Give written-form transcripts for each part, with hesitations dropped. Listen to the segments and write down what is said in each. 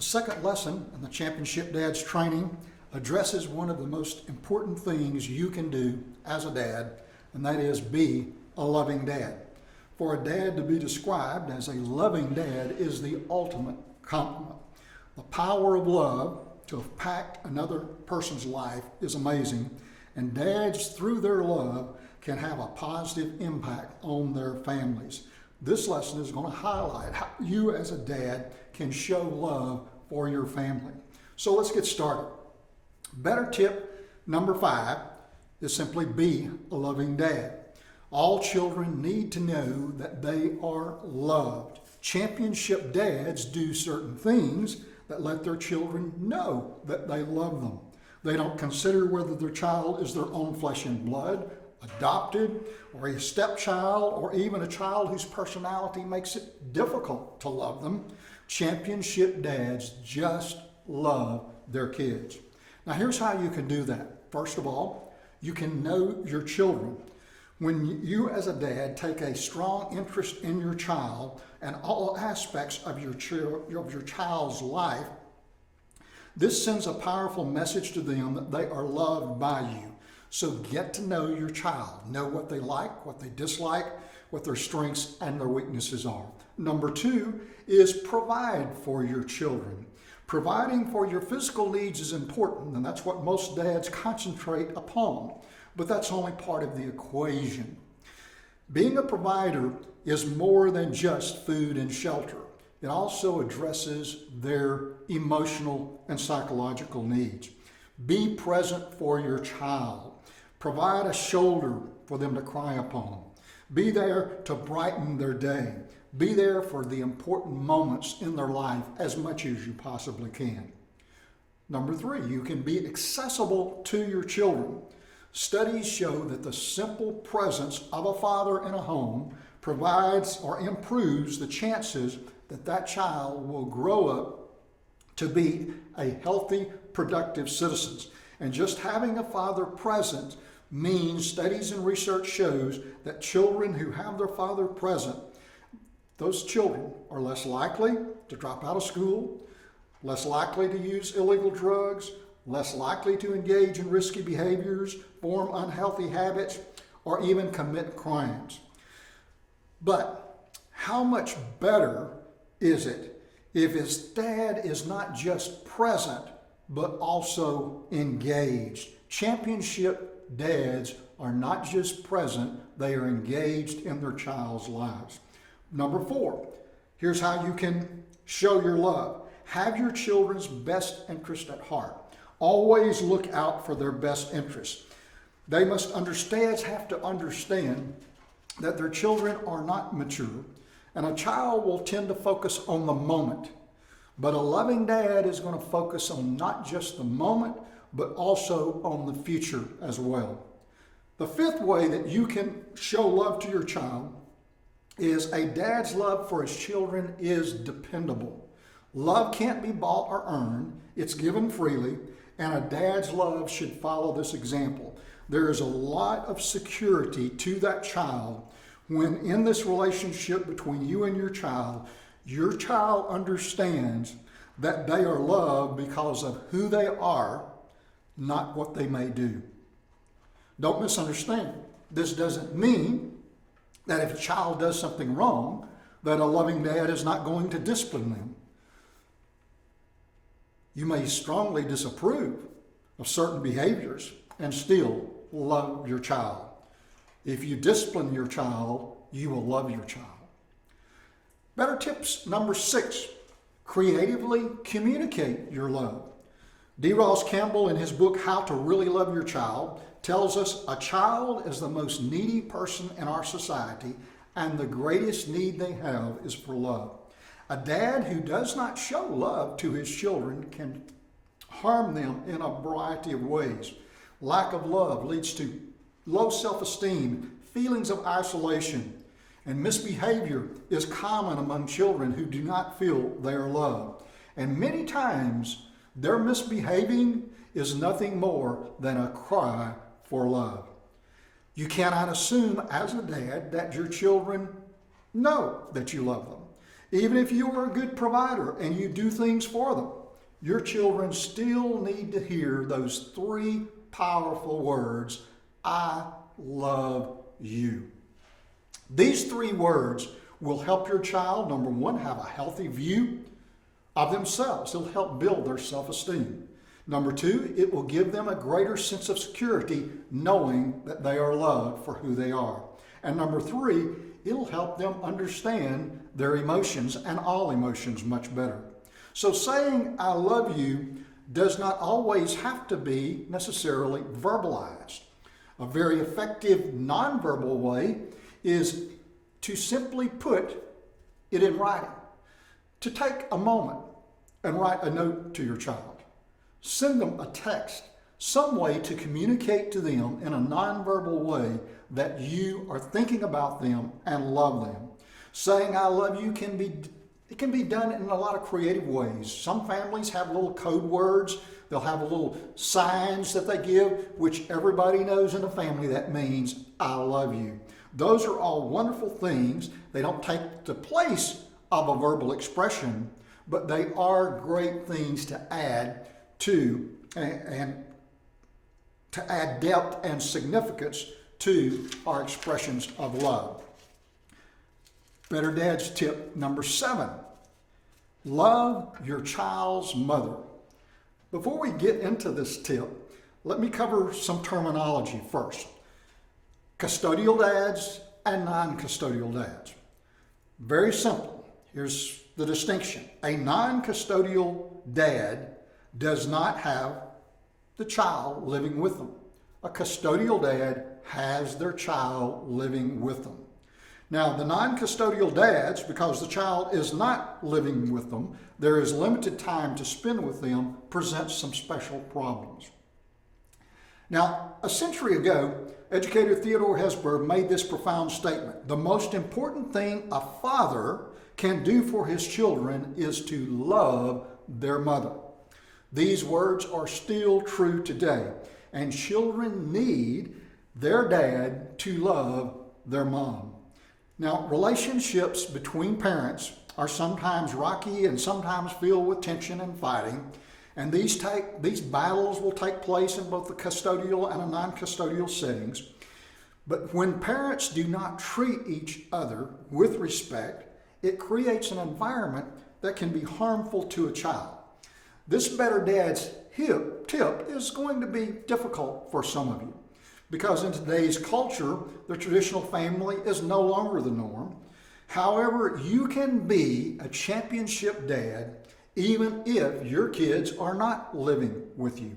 The second lesson in the Championship Dad's training addresses one of the most important things you can do as a dad, and that is be a loving dad. For a dad to be described as a loving dad is the ultimate compliment. The power of love to impact another person's life is amazing, and dads, through their love, can have a positive impact on their families. This lesson is going to highlight how you as a dad can show love for your family. So let's get started. Better tip number 5 is simply be a loving dad. All children need to know that they are loved. Championship dads do certain things that let their children know that they love them. They don't consider whether their child is their own flesh and blood, adopted, or a stepchild, or even a child whose personality makes it difficult to love them. Championship dads just love their kids. Now here's how you can do that. First of all, you can know your children. When you as a dad take a strong interest in your child and all aspects of your child's life, this sends a powerful message to them that they are loved by you. So get to know your child. Know what they like, what they dislike, what their strengths and their weaknesses are. Number 2 is provide for your children. Providing for your physical needs is important, and that's what most dads concentrate upon. But that's only part of the equation. Being a provider is more than just food and shelter. It also addresses their emotional and psychological needs. Be present for your child. Provide a shoulder for them to cry upon. Be there to brighten their day. Be there for the important moments in their life as much as you possibly can. Number 3, you can be accessible to your children. Studies show that the simple presence of a father in a home provides or improves the chances that that child will grow up to be a healthy, productive citizen. And just having a father present means, studies and research shows that children who have their father present, those children are less likely to drop out of school, less likely to use illegal drugs, less likely to engage in risky behaviors, form unhealthy habits, or even commit crimes. But how much better is it if his dad is not just present, but also engaged? Championship dads are not just present, they are engaged in their child's lives. Number 4, here's how you can show your love. Have your children's best interest at heart. Always look out for their best interests. They must understand, have to understand that their children are not mature, and a child will tend to focus on the moment. But a loving dad is going to focus on not just the moment, but also on the future as well. The 5th way that you can show love to your child is a dad's love for his children is dependable. Love can't be bought or earned. It's given freely. And a dad's love should follow this example. There is a lot of security to that child when in this relationship between you and your child understands that they are loved because of who they are, not what they may do. Don't misunderstand. This doesn't mean that if a child does something wrong, that a loving dad is not going to discipline them. You may strongly disapprove of certain behaviors and still love your child. If you discipline your child, you will love your child. Better tips number 6, creatively communicate your love. D. Ross Campbell, in his book, How to Really Love Your Child, tells us a child is the most needy person in our society, and the greatest need they have is for love. A dad who does not show love to his children can harm them in a variety of ways. Lack of love leads to low self-esteem, feelings of isolation, and misbehavior is common among children who do not feel they are loved. And many times, their misbehaving is nothing more than a cry for love. You cannot assume as a dad that your children know that you love them. Even if you are a good provider and you do things for them, your children still need to hear those three powerful words, I love you. These three words will help your child, number one, have a healthy view of themselves. It'll help build their self-esteem. Number two, it will give them a greater sense of security knowing that they are loved for who they are. And number three, it'll help them understand their emotions and all emotions much better. So saying I love you does not always have to be necessarily verbalized. A very effective nonverbal way is to simply put it in writing. To take a moment and write a note to your child. Send them a text, some way to communicate to them in a nonverbal way that you are thinking about them and love them. Saying I love you can be done in a lot of creative ways. Some families have little code words. They'll have little signs that they give, which everybody knows in the family that means I love you. Those are all wonderful things. They don't take the place of a verbal expression, but they are great things to add to and to add depth and significance to our expressions of love. Better Dad's tip number 7, love your child's mother. Before we get into this tip, let me cover some terminology first. Custodial dads and non-custodial dads. Very simple. Here's the distinction. A non-custodial dad does not have the child living with them. A custodial dad has their child living with them. Now, the non-custodial dads, because the child is not living with them, there is limited time to spend with them, presents some special problems. Now, a century ago, educator Theodore Hesburgh made this profound statement. The most important thing a father can do for his children is to love their mother. These words are still true today, and children need their dad to love their mom. Now, relationships between parents are sometimes rocky and sometimes filled with tension and fighting, and these battles will take place in both the custodial and a non-custodial settings. But when parents do not treat each other with respect, it creates an environment that can be harmful to a child. This Better Dad's tip is going to be difficult for some of you because in today's culture, the traditional family is no longer the norm. However, you can be a championship dad even if your kids are not living with you.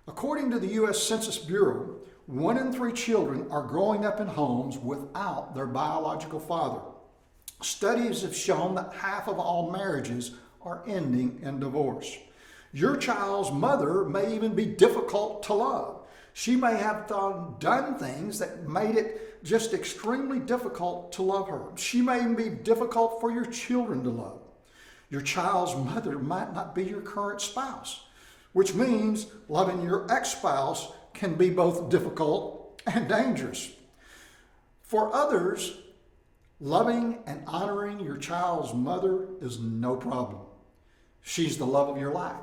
According to the U.S. Census Bureau, 1 in 3 children are growing up in homes without their biological father. Studies have shown that half of all marriages are ending in divorce. Your child's mother may even be difficult to love. She may have done things that made it just extremely difficult to love her. She may even be difficult for your children to love. Your child's mother might not be your current spouse, which means loving your ex-spouse can be both difficult and dangerous. For others, loving and honoring your child's mother is no problem. She's the love of your life.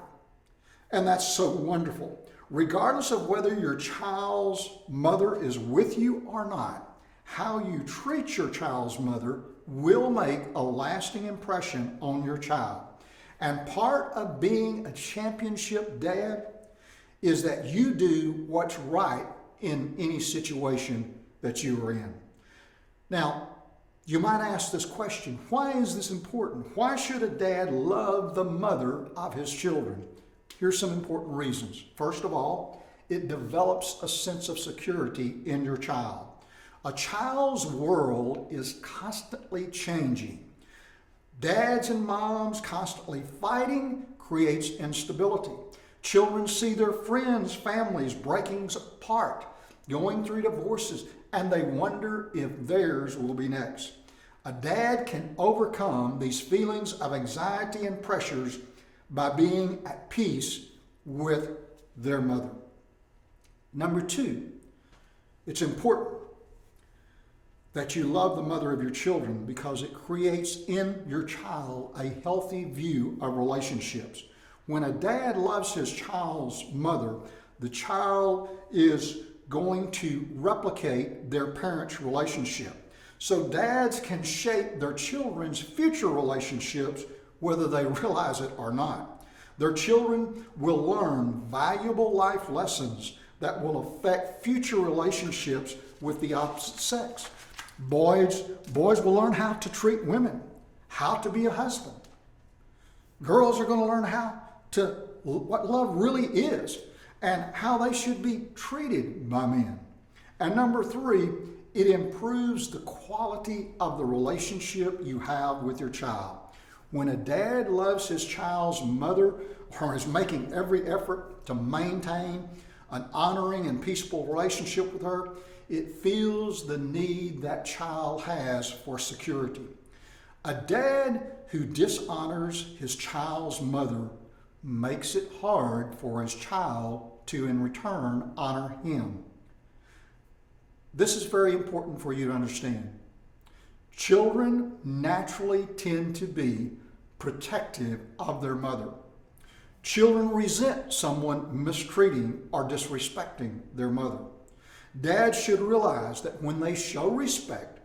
And that's so wonderful. Regardless of whether your child's mother is with you or not, how you treat your child's mother will make a lasting impression on your child. And part of being a championship dad is that you do what's right in any situation that you are in. Now, you might ask this question, why is this important? Why should a dad love the mother of his children? Here's some important reasons. First of all, it develops a sense of security in your child. A child's world is constantly changing. Dads and moms constantly fighting creates instability. Children see their friends' families breaking apart, going through divorces, and they wonder if theirs will be next. A dad can overcome these feelings of anxiety and pressures by being at peace with their mother. Number 2, it's important. that you love the mother of your children because it creates in your child a healthy view of relationships. When a dad loves his child's mother, the child is going to replicate their parents' relationship. So dads can shape their children's future relationships whether they realize it or not. Their children will learn valuable life lessons that will affect future relationships with the opposite sex. Boys will learn how to treat women, how to be a husband. Girls are going to learn what love really is and how they should be treated by men. And number 3, it improves the quality of the relationship you have with your child. When a dad loves his child's mother or is making every effort to maintain an honoring and peaceful relationship with her, it feels the need that child has for security. A dad who dishonors his child's mother makes it hard for his child to in return honor him. This is very important for you to understand. Children naturally tend to be protective of their mother. Children resent someone mistreating or disrespecting their mother. Dads should realize that when they show respect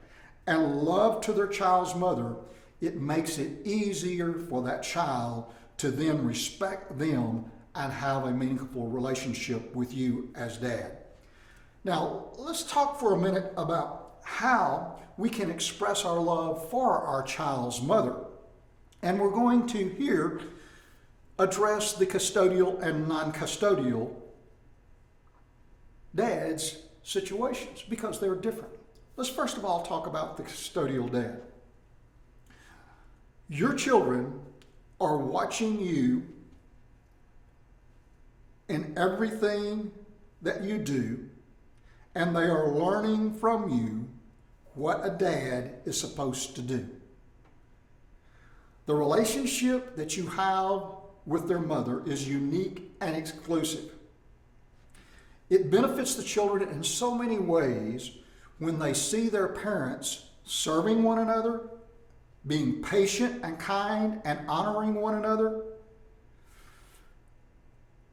and love to their child's mother, it makes it easier for that child to then respect them and have a meaningful relationship with you as dad. Now, let's talk for a minute about how we can express our love for our child's mother. And we're going to here address the custodial and non-custodial dads' situations because they're different. Let's first of all talk about the custodial dad. Your children are watching you in everything that you do, and they are learning from you what a dad is supposed to do. The relationship that you have with their mother is unique and exclusive. It benefits the children in so many ways when they see their parents serving one another, being patient and kind, and honoring one another.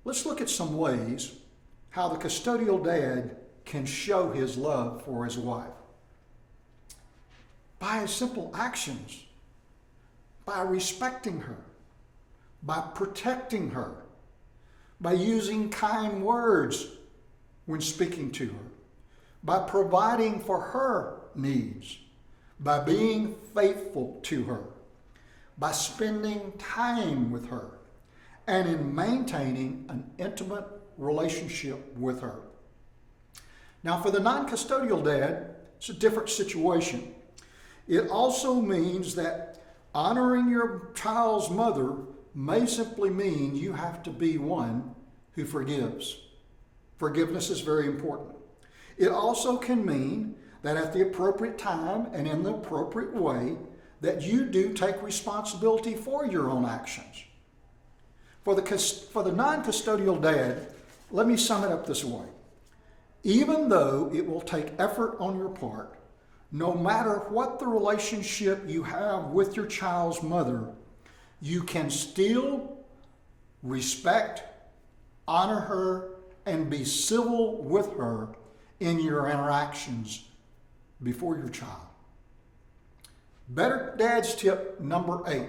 Let's look at some ways how the custodial dad can show his love for his wife. By his simple actions, by respecting her, by protecting her, by using kind words when speaking to her, by providing for her needs, by being faithful to her, by spending time with her, and in maintaining an intimate relationship with her. Now, for the non-custodial dad, it's a different situation. It also means that honoring your child's mother may simply mean you have to be one who forgives. Forgiveness is very important. It also can mean that at the appropriate time and in the appropriate way, that you do take responsibility for your own actions. For the non-custodial dad, let me sum it up this way. Even though it will take effort on your part, no matter what the relationship you have with your child's mother, you can still respect, honor her, and be civil with her in your interactions before your child. Better Dad's tip number 8,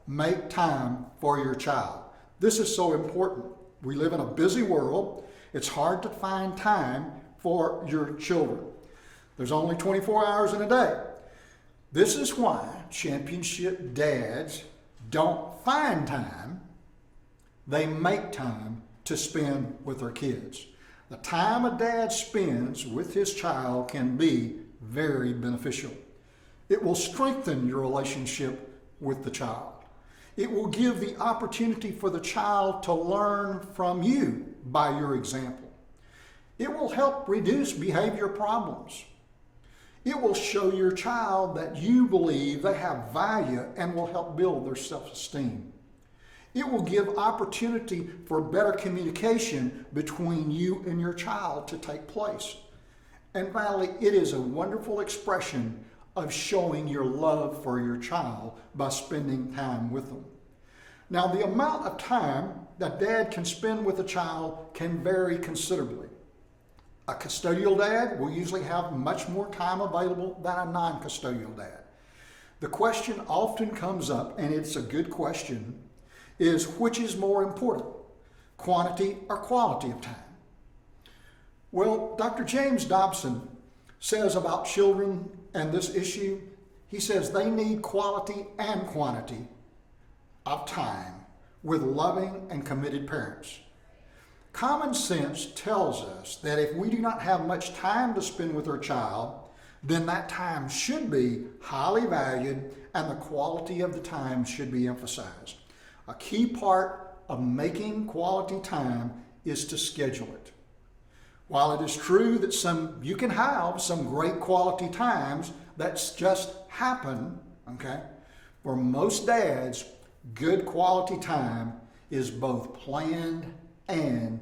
make time for your child. This is so important. We live in a busy world. It's hard to find time for your children. There's only 24 hours in a day. This is why championship dads don't find time. They make time to spend with their kids. The time a dad spends with his child can be very beneficial. It will strengthen your relationship with the child. It will give the opportunity for the child to learn from you by your example. It will help reduce behavior problems. It will show your child that you believe they have value and will help build their self-esteem. It will give opportunity for better communication between you and your child to take place. And finally, it is a wonderful expression of showing your love for your child by spending time with them. Now, the amount of time that dad can spend with a child can vary considerably. A custodial dad will usually have much more time available than a non-custodial dad. The question often comes up, and it's a good question, is which is more important, quantity or quality of time? Well, Dr. James Dobson says about children and this issue, he says they need quality and quantity of time with loving and committed parents. Common sense tells us that if we do not have much time to spend with our child, then that time should be highly valued and the quality of the time should be emphasized. A key part of making quality time is to schedule it. While it is true that you can have some great quality times that just happen, okay, for most dads, good quality time is both planned and